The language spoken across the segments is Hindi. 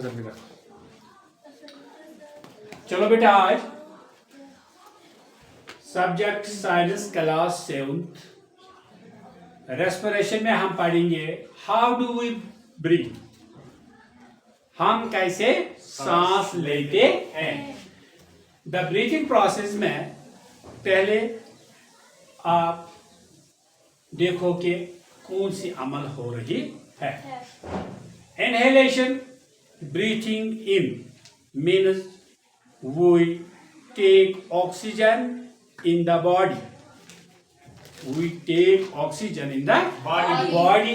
नजर में रखो। चलो बेटा, आज सब्जेक्ट साइंस क्लास 7 रेस्पिरेशन में हम पढ़ेंगे हाउ डू वी ब्रीथ, हम कैसे सांस लेते हैं। द ब्रीथिंग प्रोसेस में पहले आप देखो कि कौन सी अमल हो रही है। Inhalation, breathing in means we take oxygen in the body. We take oxygen in the body.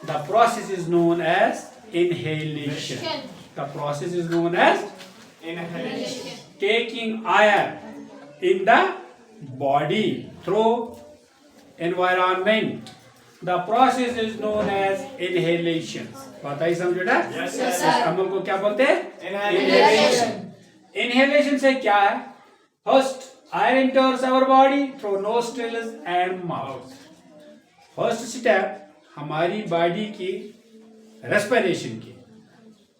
The process is known as inhalation. The process is known as Inhalation. taking air in the body through environment. The process is known as inhalation. बताइए समझेगा? Yes, sir. इस अमल को क्या बोलते हैं? Inhalation. इनहेलेशन से क्या है? First, air enters our body through nostrils and mouth. First step हमारी बॉडी की रेस्पिरेशन की,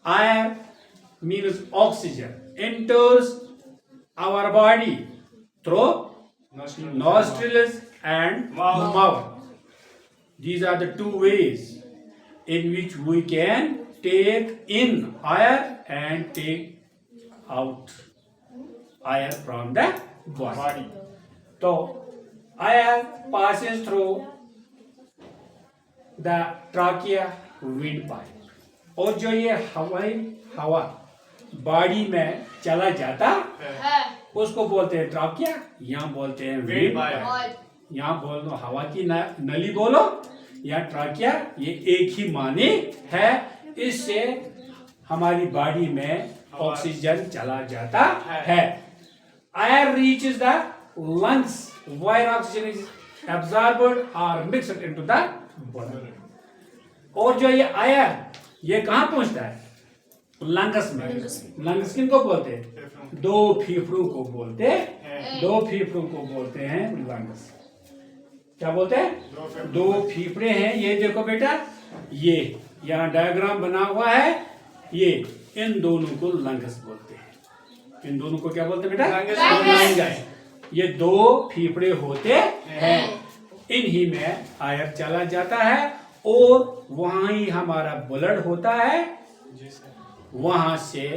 air means oxygen enters our body through nostrils and mouth. These are the two ways in which we can take in air and take out air from the body. So air passes through the trachea windpipe. और जो ये हवा बॉडी में चला जाता उसको बोलते हैं ट्राकिया, यहाँ बोलते हैं विंडपाइप। यहाँ बोल दो हवा की नली बोलो या ट्राकिया, ये एक ही माने है। इससे हमारी बॉडी में ऑक्सीजन चला जाता है। Air reaches the lungs where oxygen is absorbed और मिक्स्ड इनटू द बॉडी। और जो ये एयर ये कहाँ पहुंचता है? लंग्स में। लंग्स किनको बोलते हैं? दो फेफड़ों को बोलते हैं। दो फेफड़ों को बोलते हैं लंग्स। क्या बोलते हैं? दो फेफड़े हैं। ये देखो बेटा, ये यहाँ डायग्राम बना हुआ है, ये इन दोनों को लंग्स बोलते हैं। इन दोनों को क्या बोलते हैं बेटा? लंग्स। ये दो फेफड़े होते हैं, इन्हीं में एयर चला जाता है और वहां ही हमारा ब्लड होता है। वहां से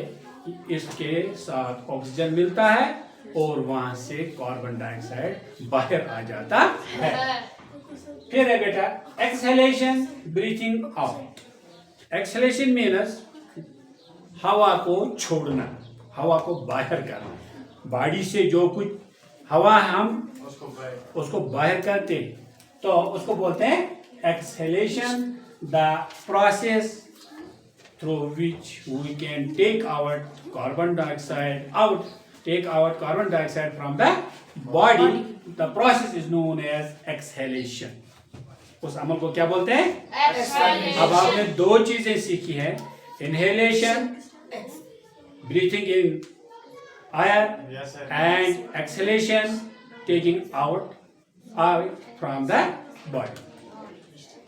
इसके साथ ऑक्सीजन मिलता है और वहां से कार्बन डाइऑक्साइड बाहर आ जाता है। फिर है बेटा exhalation, breathing out. Exhalation means हवा को छोड़ना, हवा को बाहर करना। बॉडी से जो कुछ हवा हम उसको बाहर करते तो उसको बोलते हैं exhalation. The process through which we can take our carbon dioxide from the body. The process is known as exhalation. उस अमल को क्या बोलते हैं? Exhalation. अब आपने दो चीजें सीखी हैं, inhalation, breathing in air, and exhalation, taking out air from the body.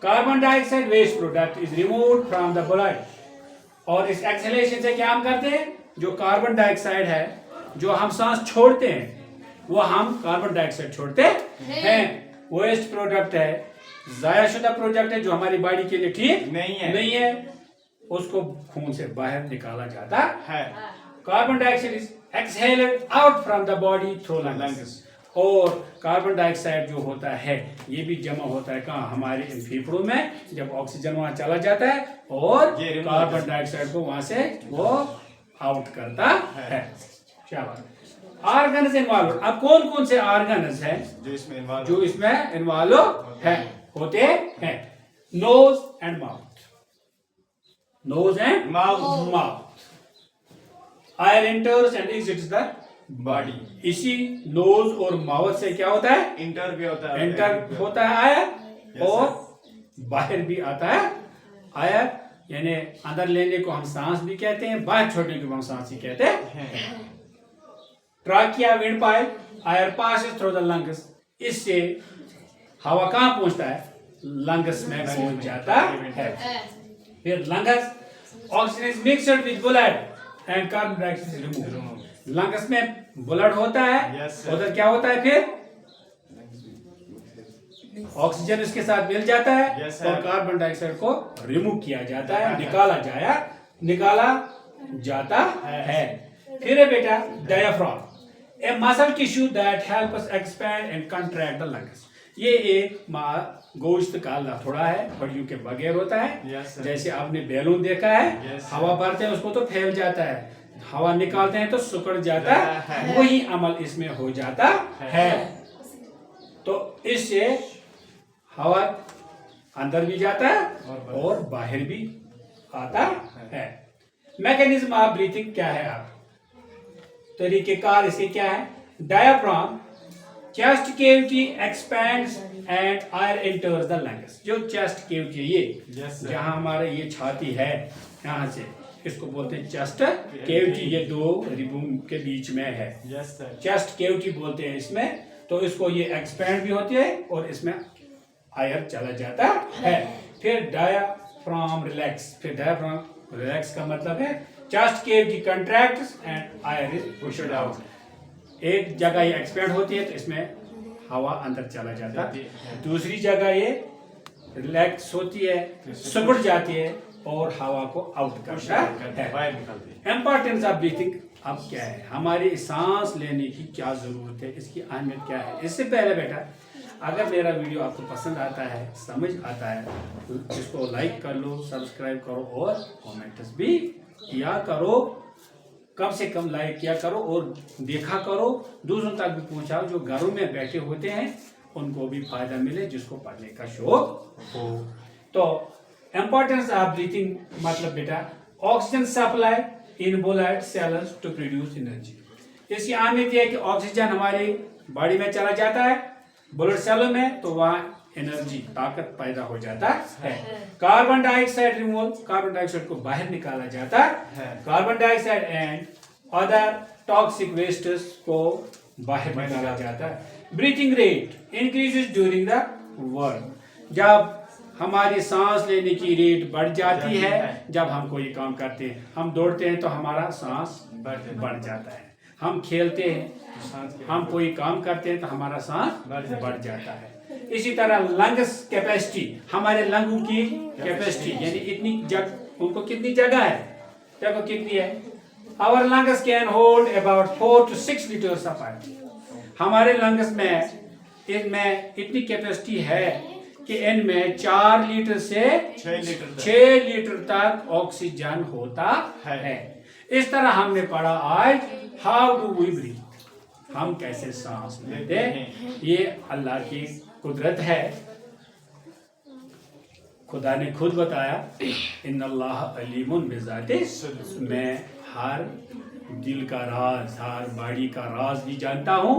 Carbon dioxide waste product is removed from the blood. और इस एक्सहेलेशन से क्या हम करते हैं? जो कार्बन डाइऑक्साइड है जो हम सांस छोड़ते हैं वो हम कार्बन डाइऑक्साइड छोड़ते हैं। वेस्ट प्रोडक्ट है, जायाशुदा प्रोडक्ट है जो हमारी बॉडी के लिए ठीक नहीं है, उसको खून से बाहर निकाला जाता है। Carbon dioxide is exhaled out from the body through lungs. और कार्बन डाइऑक्साइड जो होता है ये भी जमा होता है कहाँ? हमारे इन फेफड़ों में। जब ऑक्सीजन वहां चला जाता है और कार्बन डाइऑक्साइड को वहां से वो आउट करता है। Organs involve. अब कौन कौन से ऑर्गन्स हैं जो इसमें इन्वॉल्व है होते हैं? Nose and mouth. Nose and mouth. Air enters and exits the body. इसी नोज और माउथ से क्या होता है? इंटर भी होता है, एंटर होता है आयर और बाहर भी आता है आयर। यानी अंदर लेने को हम सांस भी कहते हैं, बाहर छोड़ने को हम सांस ही कहते हैं। Trachea windpipe, air passes through the lungs. इससे हवा कहाँ पहुंचता है? लंग्स में पहुंच जाता है। फिर lungs Oxygen is mixed with blood and carbon dioxide is removed. Lungs में ब्लड होता है, Yes, sir. उधर क्या होता है फिर ऑक्सीजन इसके साथ मिल जाता है Yes, sir. और कार्बन डाइऑक्साइड को रिमूव किया जाता है, निकाला जाता है। फिर है बेटा diaphragm, A muscle tissue that help us expand and contract the lungs. ये एक गोश्त का लथड़ा है, हड्डियों के बगैर होता है। Yes, sir. जैसे आपने बैलून देखा है, Yes, sir. हवा भरते हैं उसको तो फैल जाता है, हवा निकालते हैं तो सिकुड़ जाता है, वही अमल इसमें हो जाता है। तो इससे हवा अंदर भी जाता है और बाहर भी आता है। मैकेनिज्म ऑफ ब्रीथिंग क्या है, आप तरीकेकार इसके क्या है? Diaphragm, chest cavity expands and air enters the lungs. जो चेस्ट केविटी ये Yes, sir. जहां हमारे ये छाती है, यहाँ से इसको बोलते हैं चेस्ट केविटी, ये दो रिबूम के बीच में है, Yes, sir. चेस्ट केविटी बोलते हैं इसमें। तो इसको ये एक्सपैंड भी होती है और इसमें एयर चला जाता है। फिर डायाफ्राम रिलैक्स, फिर डायाफ्राम रिलैक्स का मतलब है chest cavity contracts and air is pushed out. एक जगह ये एक्सपैंड होती है तो इसमें हवा अंदर चला जाता है, दूसरी जगह ये रिलैक्स होती है, सिकुड़ जाती है और हवा को आउट करता है। बाहर निकलती है। इम्पोर्टेंस ऑफ ब्रीथिंग अब क्या है, हमारी सांस लेने की क्या जरूरत है, इसकी अहमियत क्या है। इससे पहले बेटा, अगर मेरा वीडियो आपको पसंद आता है, समझ आता है, तो इसको लाइक कर लो, सब्सक्राइब करो और कमेंट्स भी किया करो। कम से कम लाइक किया करो और देखा करो, दूसरों तक भी पहुंचाओ। जो घरों में बैठे होते हैं उनको भी फायदा मिले, जिसको पढ़ने का शौक हो। तो इम्पोर्टेंस ऑफ ब्रीथिंग मतलब बेटा, oxygen supply in blood cells to produce energy. इसकी अहमियत यह है कि ऑक्सीजन हमारी बॉडी में चला जाता है ब्लड सेलों में, तो वहाँ एनर्जी ताकत पैदा हो जाता है। Carbon dioxide removal, carbon dioxide को बाहर निकाला जाता है। Carbon dioxide and other toxic wastes को बाहर निकाला जाता है। Breathing rate increases during the work. जब हमारी सांस लेने की रेट बढ़ जाती है, जब हम कोई काम करते हैं, हम दौड़ते हैं तो हमारा सांस बढ़ जाता है, हम खेलते हैं, हम कोई काम करते हैं तो हमारा सांस बढ़ जाता है। इसी तरह लंग्स कैपेसिटी, हमारे लंगों की कैपेसिटी यानी इतनी उनको कितनी जगह है, देखो कितनी है। Our lungs can hold about 4 to 6 litres of air. हमारे लंग्स में इनमें इतनी कैपेसिटी है कि इनमें 4 लीटर से 6 लीटर तक ऑक्सीजन होता है। इस तरह हमने पढ़ा आज हाउ डू वी ब्रीथ, हम कैसे सांस लेते हैं। ये अल्लाह की कुदरत है। खुदा ने खुद बताया, इन्नल्लाह अलीमुन बिज़ाति, मैं हर दिल का राज, हर बॉडी का राज भी जानता हूँ।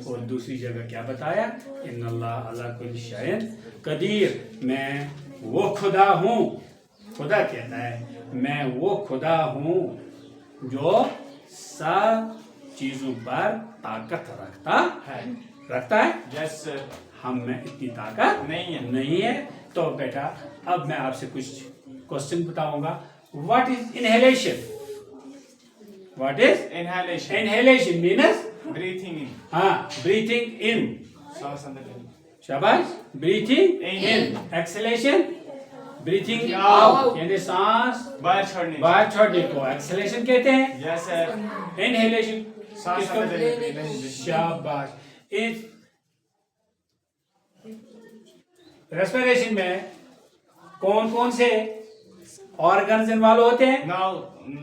और दूसरी जगह क्या बताया, इन्नल्लाह अला कुल्ली शैइन कदीर, मैं वो खुदा हूँ। खुदा कहता है मैं वो खुदा हूँ जो सब चीजों पर ताकत रखता है। Yes, sir. हम में इतनी ताकत नहीं है। तो बेटा, अब मैं आपसे कुछ क्वेश्चन बताऊंगा। What is inhalation? What is Inhalation. Inhalation? Means Breathing in. हाँ, ब्रीथिंग इन। सांस अंदर लेनी. शाबाश। ब्रीथिंग इन। एक्सलेशन ब्रीथिंग आउट, यानी सांस बाहर छोड़ने को एक्सलेशन कहते हैं। Yes, sir. इनहेलेशन सांस अंदर लेनी. शाबाश। इस रेस्पिरेशन में कौन कौन से ऑर्गन्स इन्वॉल्व होते हैं? Now,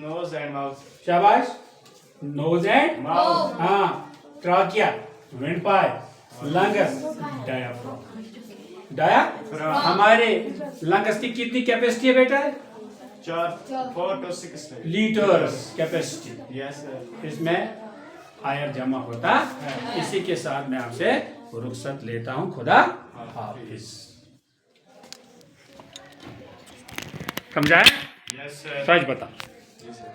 nose and mouth. शाबाश। Nose and Mouth. हाँ, ट्राकिया, विंडपाइप, लंग्स, डायाफ्राम। हमारे लंग्स की कितनी कैपेसिटी है बेटा? 4 to 6 litres capacity. Yes, sir. इसमें आयर जमा होता है। इसी के साथ मैं आपसे रुखसत लेता हूँ। खुदा हाफिज। समझाया? Yes, sir. सच बता। Yes, sir.